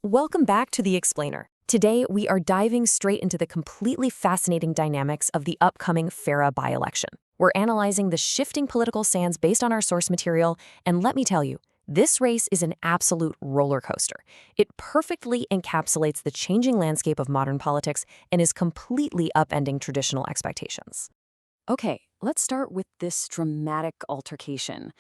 Welcome back to The Explainer. Today, we are diving straight into the completely fascinating dynamics of the upcoming FARA by-election. We're analyzing the shifting political sands based on our source material, and let me tell you, this race is an absolute roller coaster. It perfectly encapsulates the changing landscape of modern politics and is completely upending traditional expectations. Okay, let's start with this dramatic altercation.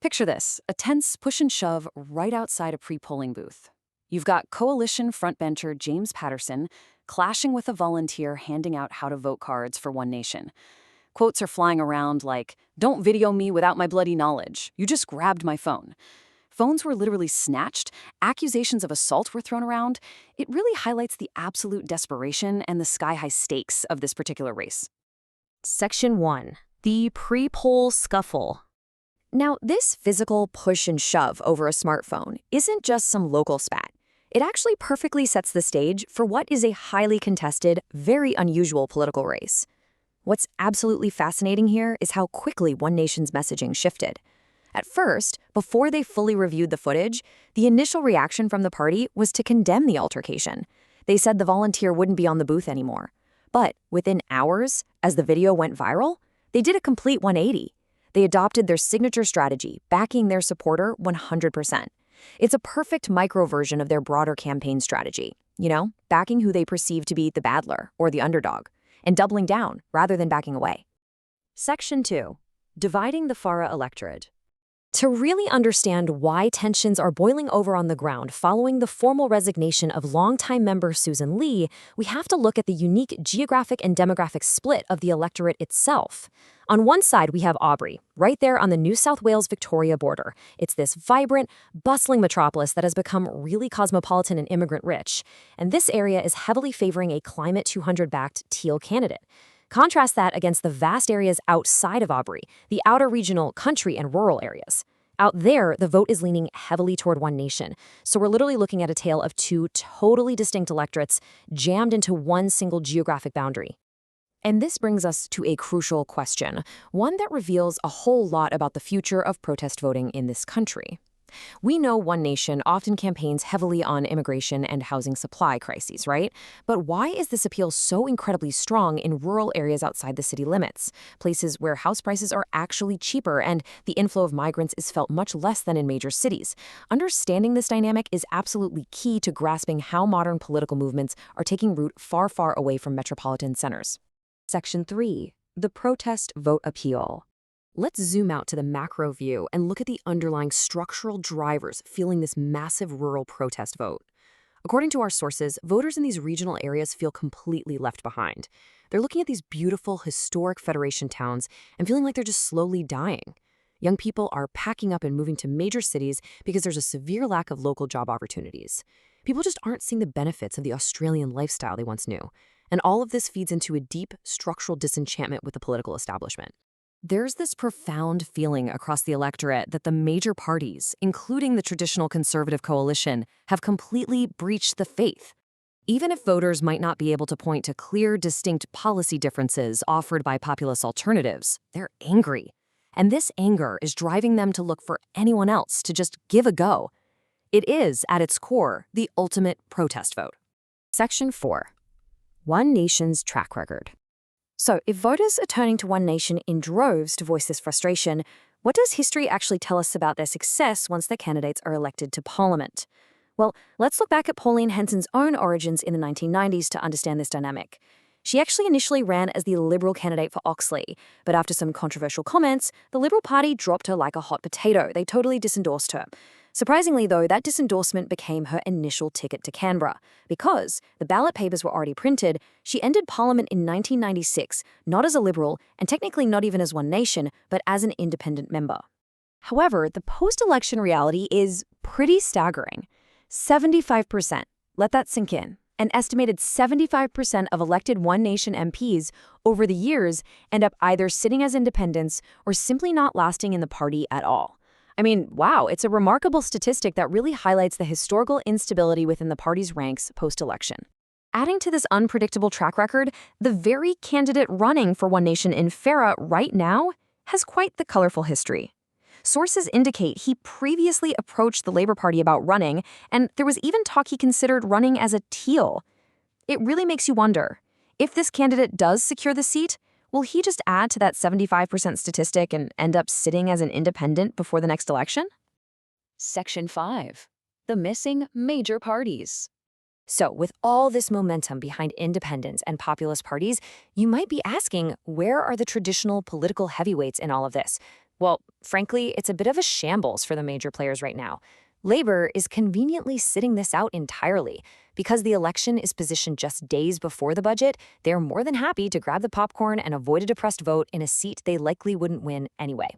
Picture this, a tense push and shove right outside a pre-polling booth. You've got coalition frontbencher James Paterson clashing with a volunteer handing out how-to-vote cards for One Nation. Quotes are flying around like, "Don't video me without my bloody knowledge. You just grabbed my phone." Phones were literally snatched, accusations of assault were thrown around. It really highlights the absolute desperation and the sky-high stakes of this particular race. Section 1. The pre-poll scuffle. Now, this physical push and shove over a smartphone isn't just some local spat. It actually perfectly sets the stage for what is a highly contested, very unusual political race. What's absolutely fascinating here is how quickly One Nation's messaging shifted. At first, before they fully reviewed the footage, the initial reaction from the party was to condemn the altercation. They said the volunteer wouldn't be on the booth anymore. But within hours, as the video went viral, they did a complete 180. They adopted their signature strategy, backing their supporter 100%. It's a perfect micro version of their broader campaign strategy, backing who they perceive to be the battler or the underdog, and doubling down rather than backing away. Section 2. Dividing the FARA electorate. To really understand why tensions are boiling over on the ground following the formal resignation of longtime member Sussan Ley, we have to look at the unique geographic and demographic split of the electorate itself. On one side, we have Albury, right there on the New South Wales-Victoria border. It's this vibrant, bustling metropolis that has become really cosmopolitan and immigrant-rich. And this area is heavily favoring a Climate 200-backed teal candidate. Contrast that against the vast areas outside of Albury, the outer regional, country, and rural areas. Out there, the vote is leaning heavily toward One Nation. So we're literally looking at a tale of two totally distinct electorates jammed into one single geographic boundary. And this brings us to a crucial question, one that reveals a whole lot about the future of protest voting in this country. We know One Nation often campaigns heavily on immigration and housing supply crises, right? But why is this appeal so incredibly strong in rural areas outside the city limits, places where house prices are actually cheaper and the inflow of migrants is felt much less than in major cities? Understanding this dynamic is absolutely key to grasping how modern political movements are taking root far, far away from metropolitan centers. Section 3. The protest vote appeal. Let's zoom out to the macro view and look at the underlying structural drivers fueling this massive rural protest vote. According to our sources, voters in these regional areas feel completely left behind. They're looking at these beautiful, historic Federation towns and feeling like they're just slowly dying. Young people are packing up and moving to major cities because there's a severe lack of local job opportunities. People just aren't seeing the benefits of the Australian lifestyle they once knew. And all of this feeds into a deep, structural disenchantment with the political establishment. There's this profound feeling across the electorate that the major parties, including the traditional Conservative coalition, have completely breached the faith. Even if voters might not be able to point to clear, distinct policy differences offered by populist alternatives, they're angry. And this anger is driving them to look for anyone else to just give a go. It is, at its core, the ultimate protest vote. Section 4. One Nation's track record. So, if voters are turning to One Nation in droves to voice this frustration, what does history actually tell us about their success once their candidates are elected to Parliament? Well, let's look back at Pauline Hanson's own origins in the 1990s to understand this dynamic. She actually initially ran as the Liberal candidate for Oxley, but after some controversial comments, the Liberal Party dropped her like a hot potato. They totally disendorsed her. Surprisingly, though, that disendorsement became her initial ticket to Canberra. Because the ballot papers were already printed, she entered Parliament in 1996, not as a Liberal, and technically not even as One Nation, but as an independent member. However, the post-election reality is pretty staggering. 75%. Let that sink in. An estimated 75% of elected One Nation MPs over the years end up either sitting as independents or simply not lasting in the party at all. I mean, wow, it's a remarkable statistic that really highlights the historical instability within the party's ranks post-election. Adding to this unpredictable track record, the very candidate running for One Nation in FARA right now has quite the colorful history. Sources indicate he previously approached the Labour Party about running, and there was even talk he considered running as a teal. It really makes you wonder, if this candidate does secure the seat, will he just add to that 75% statistic and end up sitting as an independent before the next election? Section 5. The missing major parties. So, with all this momentum behind independents and populist parties, you might be asking, where are the traditional political heavyweights in all of this? Well, frankly, it's a bit of a shambles for the major players right now. Labour is conveniently sitting this out entirely. Because the election is positioned just days before the budget, they're more than happy to grab the popcorn and avoid a depressed vote in a seat they likely wouldn't win anyway.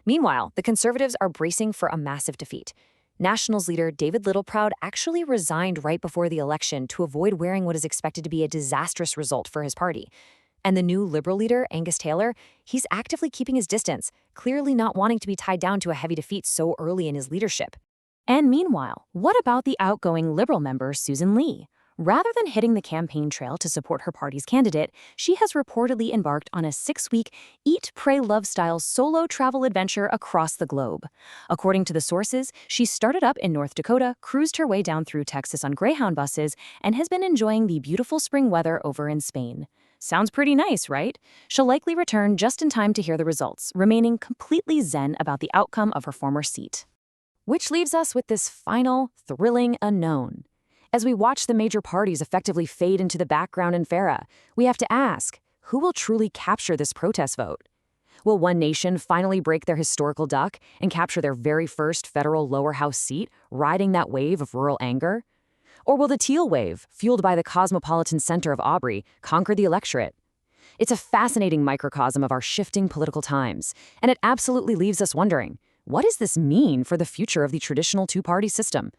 Meanwhile, the Conservatives are bracing for a massive defeat. Nationals leader David Littleproud actually resigned right before the election to avoid wearing what is expected to be a disastrous result for his party. And the new Liberal leader, Angus Taylor, he's actively keeping his distance, clearly not wanting to be tied down to a heavy defeat so early in his leadership. And meanwhile, what about the outgoing Liberal member Sussan Ley? Rather than hitting the campaign trail to support her party's candidate, she has reportedly embarked on a 6-week Eat, Pray, Love-style solo travel adventure across the globe. According to the sources, she started up in North Dakota, cruised her way down through Texas on Greyhound buses, and has been enjoying the beautiful spring weather over in Spain. Sounds pretty nice, right? She'll likely return just in time to hear the results, remaining completely zen about the outcome of her former seat. Which leaves us with this final, thrilling unknown. As we watch the major parties effectively fade into the background in Farah, we have to ask, who will truly capture this protest vote? Will One Nation finally break their historical duck and capture their very first federal lower house seat, riding that wave of rural anger? Or will the teal wave, fueled by the Cosmopolitan center of Aubrey, conquer the electorate? It's a fascinating microcosm of our shifting political times, and it absolutely leaves us wondering, what does this mean for the future of the traditional two-party system?